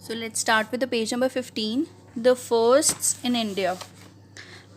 So let's start with the page number 15. The firsts in India.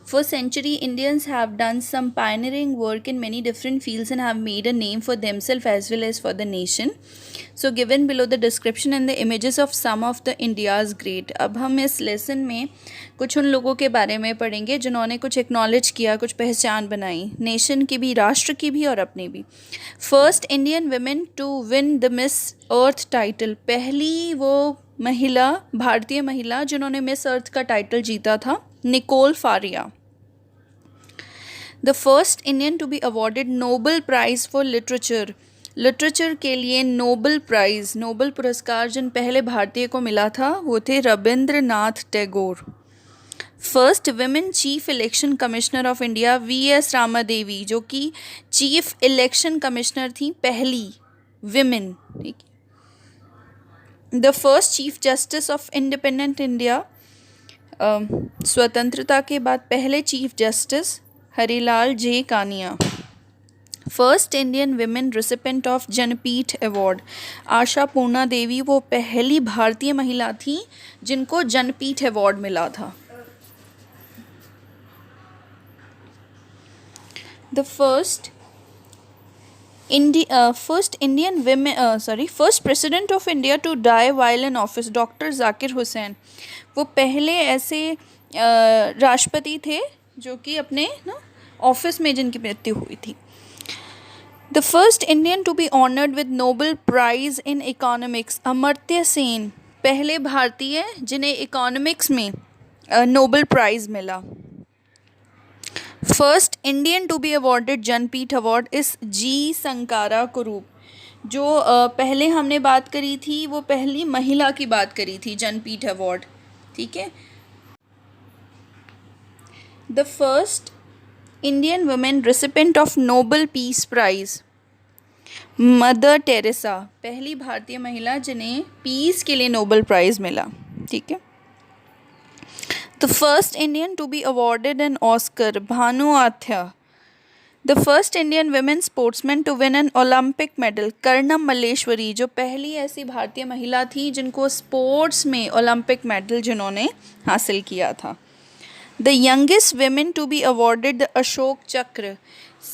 For century, Indians have done some pioneering work in many different fields and have made a name for themselves as well as for the nation. So given below the description and the images of some of the India's great. अब हम इस lesson में कुछ उन लोगों के बारे में पढ़ेंगे जिन्होंने कुछ एक्नॉलेज किया, कुछ पहचान बनाई, नेशन की भी, राष्ट्र की भी और अपनी भी. First Indian women to win the Miss Earth title. पहली वो महिला, भारतीय महिला जिन्होंने मिस अर्थ का टाइटल जीता था, Nicole Faria. The first Indian to be awarded Nobel prize for literature. Literature के लिए नोबल प्राइज़, नोबल पुरस्कार जिन पहले भारतीय को मिला था वो थे Rabindranath Tagore. First women chief election commissioner of India V S. Ramadevi, जो कि चीफ इलेक्शन कमिश्नर थी, पहली विमेन. ठीक. The first chief justice of independent India, स्वतंत्रता के बाद पहले chief justice Harilal J Kania. First Indian women recipient of Jnanpith award, Asha Purna Devi वो पहली भारतीय महिला थी जिनको जनपीठ अवार्ड मिला था. The first president of India to die while in office, doctor Zakir Hussain. वो पहले ऐसे राष्ट्रपति थे जो कि अपने ऑफिस में जिनकी मृत्यु हुई थी. The first Indian to be honoured with Nobel prize in economics, Amartya Sen, पहले भारतीय जिन्हें इकोनॉमिक्स में नोबल प्राइज़ मिला. First Indian to be awarded Jnanpith award इस जी संकारा कुरूप. जो पहले हमने बात करी थी वो पहली महिला की बात करी थी, जनपीठ अवार्ड. ठीक है. The first Indian women recipient of Nobel peace prize, Mother Teresa, पहली भारतीय महिला जिन्हें पीस के लिए नोबल प्राइज़ मिला. ठीक है. The first Indian to be awarded an Oscar, Bhanu Athaiya. The first Indian women sportsman to win an Olympic medal, Karnam Malleswari, जो पहली ऐसी भारतीय महिला थी जिनको स्पोर्ट्स में ओलंपिक मेडल जिन्होंने हासिल किया था. The youngest women to be awarded the Ashoka Chakra,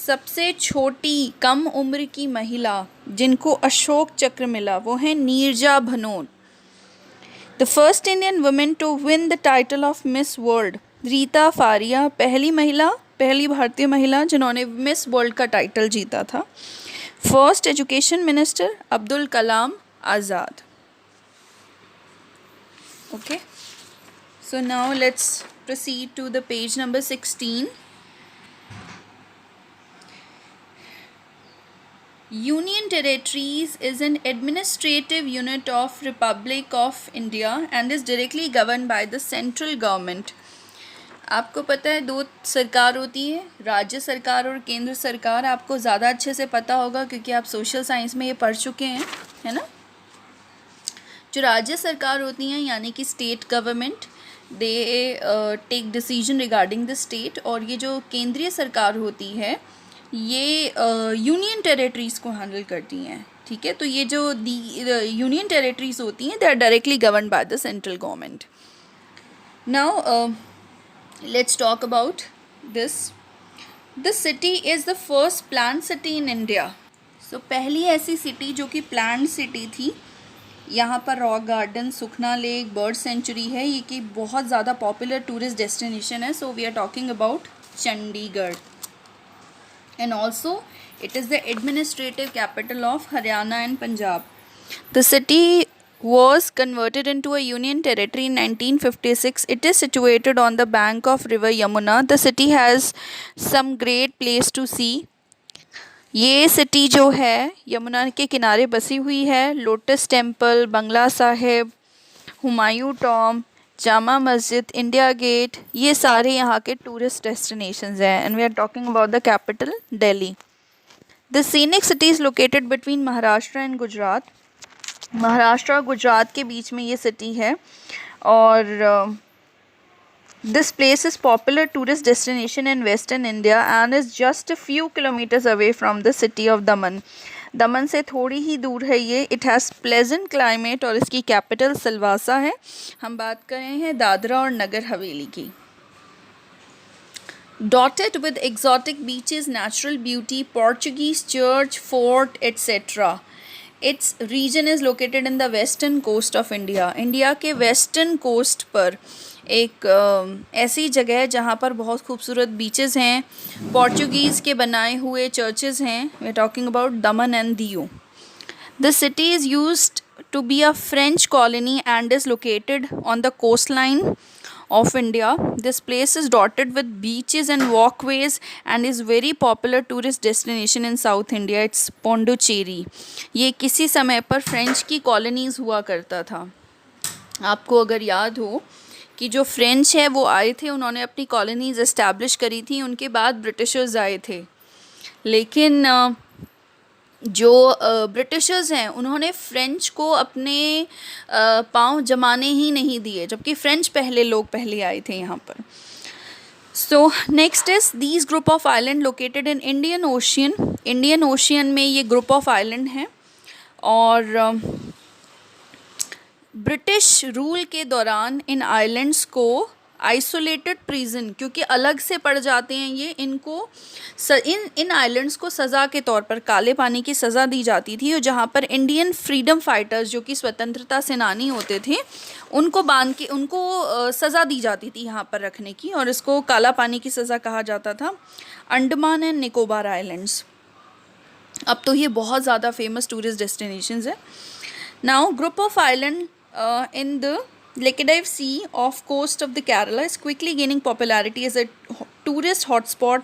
सबसे छोटी कम उम्र की महिला जिनको अशोक चक्र मिला वो है Neerja Bhanot. The first Indian women to win the title of Miss World, Reita Faria, पहली महिला, पहली भारतीय महिला जिन्होंने मिस वर्ल्ड का टाइटल जीता था. First education minister Abdul Kalam Azad. Okay, so now let's proceed to the page number 16. Union Territories is an administrative unit of Republic of India and is directly governed by the central government. आपको पता है दो सरकार होती है, राज्य सरकार और केंद्र सरकार. आपको ज़्यादा अच्छे से पता होगा क्योंकि आप सोशल साइंस में ये पढ़ चुके हैं, है ना. जो राज्य सरकार होती हैं यानी कि state government, they take decision regarding the state. और ये जो केंद्रीय सरकार होती है ये यूनियन टेरिटरीज़ को हैंडल करती हैं. ठीक है. तो ये जो यूनियन टेरिटरीज़ होती हैं they are directly governed by the central government. Now let's talk about this. The city is the first plan city in India. So पहली ऐसी सिटी जो कि प्लान सिटी थी. यहाँ पर Rock Garden, Sukhna Lake, bird sanctuary है, ये कि बहुत ज़्यादा पॉपुलर टूरिस्ट डेस्टिनेशन है. So we are talking about Chandigarh. And also it is the administrative capital of Haryana and Punjab. The city was converted into a union territory in 1956. It is situated on the bank of river Yamuna. The city has some great place to see. ये city जो है यमुना के किनारे बसी हुई है. Lotus Temple, Bangla Sahib, Humayun tomb, Jama Masjid, India Gate, ये सारे यहाँ के टूरिस्ट डेस्टिनेशंस हैं. And we are talking about the capital Delhi. The scenic city is located between Maharashtra and Gujarat. Maharashtra और गुजरात के बीच में ये सिटी है. और this place is popular tourist destination in western India and is just a few kilometers away from the city of Daman. दमन से थोड़ी ही दूर है ये। इट हैज़ प्लेजेंट क्लाइमेट और इसकी कैपिटल सिलवासा है। हम बात कर रहे हैं दादरा और नगर हवेली की। Dotted with exotic beaches, natural beauty, Portuguese church, fort, etc. Its region is located in the western coast of India. India के वेस्टर्न कोस्ट पर एक ऐसी जगह है जहाँ पर बहुत खूबसूरत बीचेस हैं, पोर्चुगीज़ के बनाए हुए चर्चेस हैं। We are talking about Daman and दियो। The city is used to be a French colony and is located on the coastline of India. This place is dotted with beaches and walkways and is very popular tourist destination in South India. It's Pondicherry. ये किसी समय पर French की colonies हुआ करता था। आपको अगर याद हो कि जो फ्रेंच है वो आए थे, उन्होंने अपनी कॉलोनीज़ इस्टेब्लिश करी थी, उनके बाद ब्रिटिशर्स आए थे, लेकिन जो ब्रिटिशर्स हैं उन्होंने फ़्रेंच को अपने पाँव जमाने ही नहीं दिए, जबकि फ़्रेंच लोग पहले आए थे यहाँ पर। So next is these group of island located in Indian ocean. Indian ocean में ये ग्रुप ऑफ आइलैंड हैं और ब्रिटिश रूल के दौरान इन आइलैंड्स को आइसोलेटेड प्रिजन, क्योंकि अलग से पड़ जाते हैं ये, इनको इन आइलैंड्स को सज़ा के तौर पर काले पानी की सज़ा दी जाती थी, और जहाँ पर इंडियन फ्रीडम फाइटर्स जो कि स्वतंत्रता सेनानी होते थे उनको बांध के उनको सज़ा दी जाती थी यहाँ पर रखने की, और इसको काला पानी की सज़ा कहा जाता था। अंडमान एंड निकोबार आइलैंड्स, अब तो ये बहुत ज़्यादा फेमस टूरिस्ट डेस्टिनेशंस है। Now group of island in the Laccadive Sea off coast of the Kerala is quickly gaining popularity as a tourist hotspot,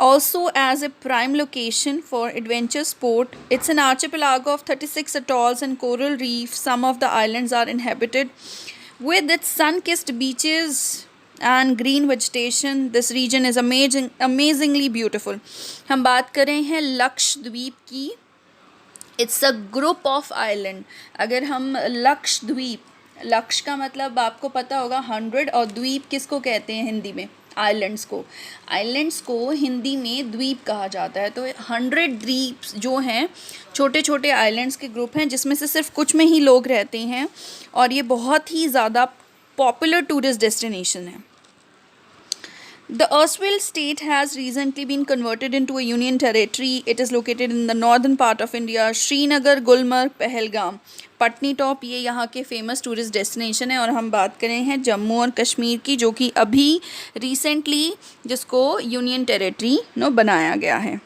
also as a prime location for adventure sport. It's an archipelago of 36 atolls and coral reefs. Some of the islands are inhabited with its sun-kissed beaches and green vegetation. This region is amazingly beautiful. हम बात कर रहे हैं लक्षद्वीप की। It's a group of island. अगर हम लक्षद्वीप, लक्ष का मतलब आपको पता होगा 100, और द्वीप किसको कहते हैं हिंदी में? आइलैंड्स को। आइलैंड्स को हिंदी में द्वीप कहा जाता है। तो 100 द्वीप जो हैं छोटे छोटे आइलैंड्स के ग्रुप हैं, जिसमें से सिर्फ कुछ में ही लोग रहते हैं, और ये बहुत ही ज़्यादा पॉपुलर टूरिस्ट डेस्टिनेशन है। The erstwhile state has recently been converted into a union territory. It is located in the northern part of India. Srinagar, Gulmarg, Pahalgam, Patni top, ये यहाँ के फेमस टूरिस्ट डेस्टिनेशन है। और हम बात करें हैं जम्मू और कश्मीर की, जो कि अभी रिसेंटली जिसको यूनियन टेरिटरी बनाया गया है।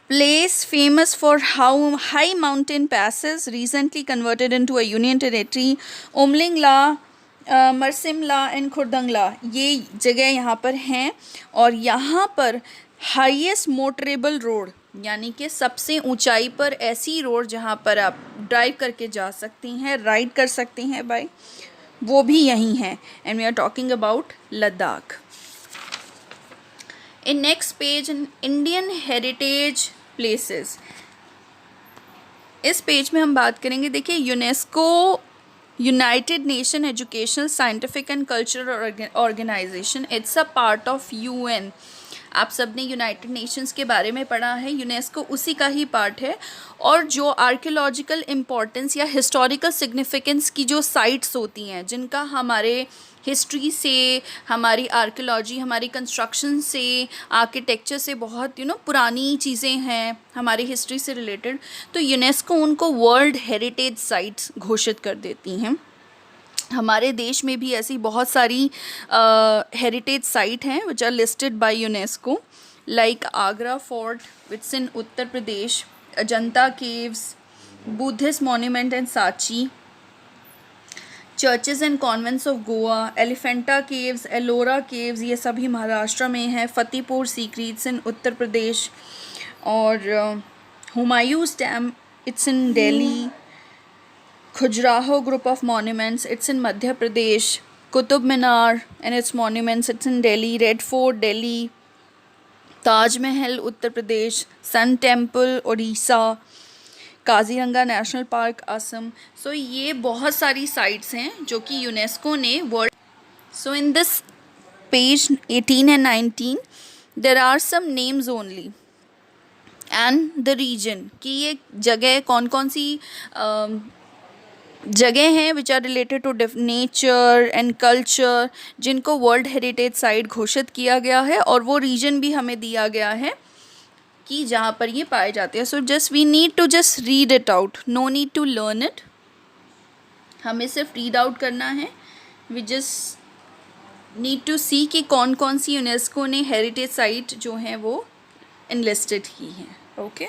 Place famous for how high mountain passes, recently converted into a union territory. Umlingla, Marsimla and Khardungla, ये जगह यहाँ पर हैं, और यहाँ पर हाईएस्ट मोटरेबल रोड, यानी कि सबसे ऊंचाई पर ऐसी रोड जहाँ पर आप ड्राइव करके जा सकती हैं, राइड कर सकती हैं बाइक, वो भी यहीं हैं। And we are talking about Ladakh. In next page, Indian heritage places. इस पेज में हम बात करेंगे, देखिए UNESCO United Nation Educational Scientific and Cultural Organization, it's a part of UN. आप सब ने यूनाइटेड नेशंस के बारे में पढ़ा है, यूनेस्को उसी का ही पार्ट है। और जो आर्कियोलॉजिकल इम्पोर्टेंस या हिस्टोरिकल सिग्निफिकेंस की जो साइट्स होती हैं, जिनका हमारे हिस्ट्री से, हमारी आर्कियोलॉजी, हमारी कंस्ट्रक्शन से, आर्किटेक्चर से बहुत पुरानी चीज़ें हैं हमारी हिस्ट्री से रिलेटेड, तो यूनेस्को उनको वर्ल्ड हेरिटेज साइट्स घोषित कर देती हैं। हमारे देश में भी ऐसी बहुत सारी हेरिटेज साइट हैं which are listed by UNESCO, like Agra fort which in Uttar Pradesh, Ajanta caves, Buddhist monument and Sanchi, churches and convents of Goa, Elephanta caves, Ellora caves, ये सभी महाराष्ट्र में है, फतेहपुर सीक्रेट्स इन उत्तर प्रदेश, और Humayun's tomb it's in Delhi, Khajuraho group of monuments it's in Madhya Pradesh, Qutub Minar and its monuments it's in Delhi, red fort Delhi, Taj Mahal Uttar Pradesh, sun temple Orissa, Kaziranga national park Assam. So ये बहुत सारी sites हैं जो कि यूनेस्को ने world. So in this page 18 and 19 there are some names only. And the reason, कि ये जगह कौन कौन सी जगह हैं which are related to nature and culture, जिनको वर्ल्ड हेरिटेज साइट घोषित किया गया है, और वो रीजन भी हमें दिया गया है कि जहाँ पर ये पाए जाते हैं. So just we need to just read it out, no need to learn it. हमें सिर्फ रीड आउट करना है. We just need to see कि कौन कौन सी यूनेस्को ने हेरिटेज साइट जो हैं वो इनलिस्टेड की हैं. ओके.